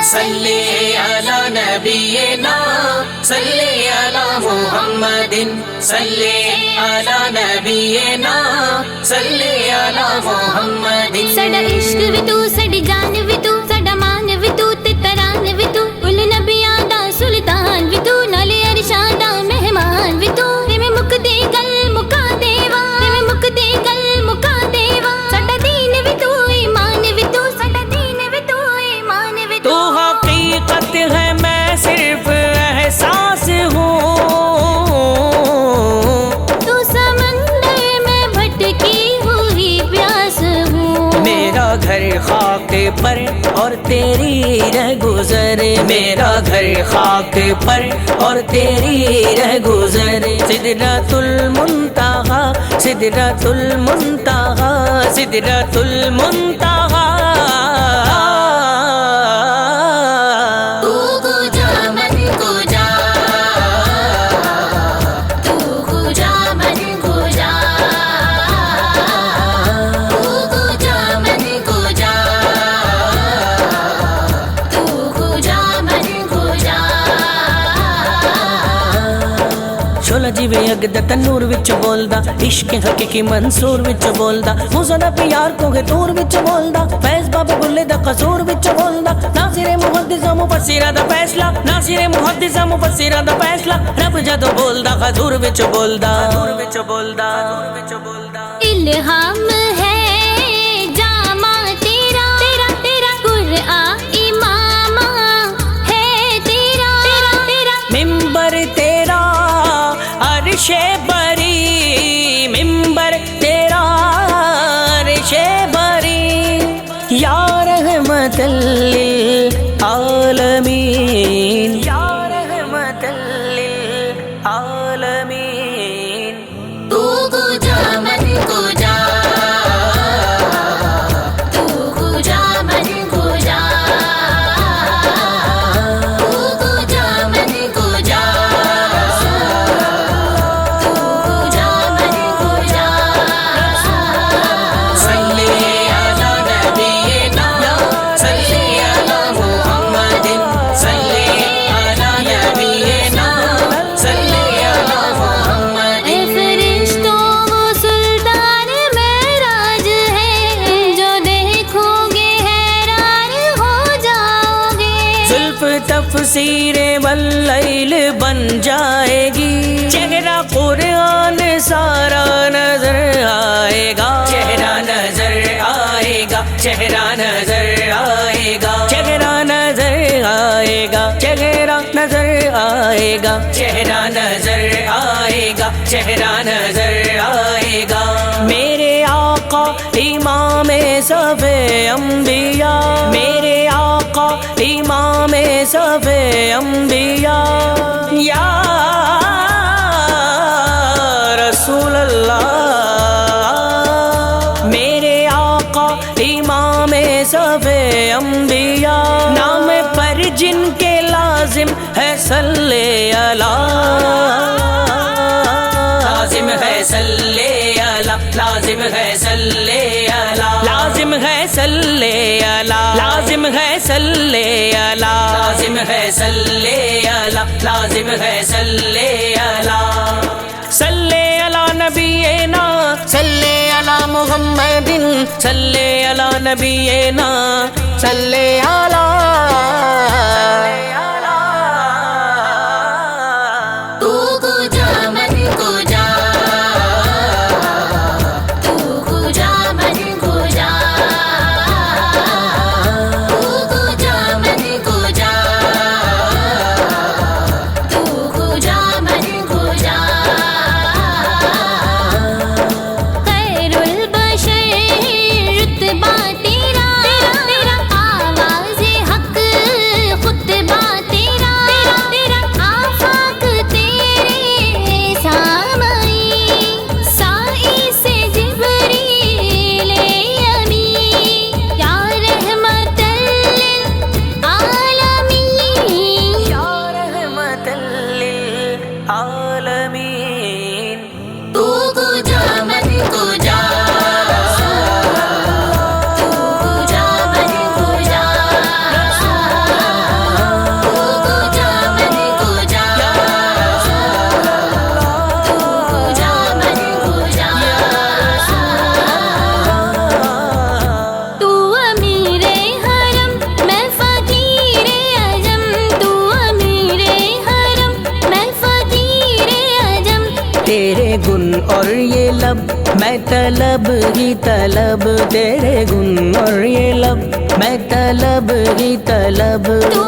صلی علی نبینا صلی علی محمد صلی علی نبینا صلی علی محمد ساڈا عشق وی تو ساڈی جان وی تو ساڈا مان وی تو تے تران وی تو کل نبیاں دا سلطان وی تو نالے عرشاں دا مہمان وی تو میں مکدی گل مکا دیوا میں مکدی گل مکا دیوا ساڈا دین وی تو ایمان وی تو ساڈا دین وی تو ایمان وی تو حقیقت ہے میں صرف احساس ہوں تو سمندر میں بھٹکی ہوئی پیاس ہوں میرا گھر خاک پر اور تیری رہ گزر میرا گھر خاک پر اور تیری رہ گزر سدرۃ المنتہا سدرۃ المنتہا سدرۃ المنتہا شولا جیوے اگدا تنور وچ بولدا عشق حقیقی منصور وچ بولدا موزہ دا پیار کو گے تور وچ بولدا فیض بابا بلے دا قصور وچ بولدا ناصر محدث مفسر دا فیصلہ ناصر محدث مفسر دا فیصلہ رب جدو بولدا حضور وچ بولدا حضور وچ بولدا الہام ہے جامع تیرا تیرا تیرا قرآن امام ہے تیرا تیرا تیرا ممبر تیرا عرش بری ممبر تیرا عرش بری یا رحمت للعالمین یا رحمت للعالمین تو کو جا من کو جا تو کو جا من کو جا تو کو جا من کو جا تفسیر واللیل بن جائے گی چہرہ قرآن سارا نظر آئے گا چہرہ نظر آئے گا چہرہ نظر آئے گا چہرہ نظر آئے گا چہرہ نظر آئے گا چہرہ نظر آئے گا چہرہ نظر آئے گا میرے آقا امام صف انبیاء میرے آقا امام صف انبیاء یا رسول اللہ میرے آقا امام صف انبیاء نام پر جن کے لازم ہے صلی علی لازم ہے صلی علی لازم ہے صلی علی لازم ہے صلی علی لازم ہے صلی علی لازم ہے صلی علی لازم ہے صلی علی صلی علی نبینا صلی علی محمد صلی علی نبینا صلی علی تیرا تیرا آواز حق خطبہ میں طلب ہی طلب تیرے گن اور یہ لب، میں طلب ہی طلب. تو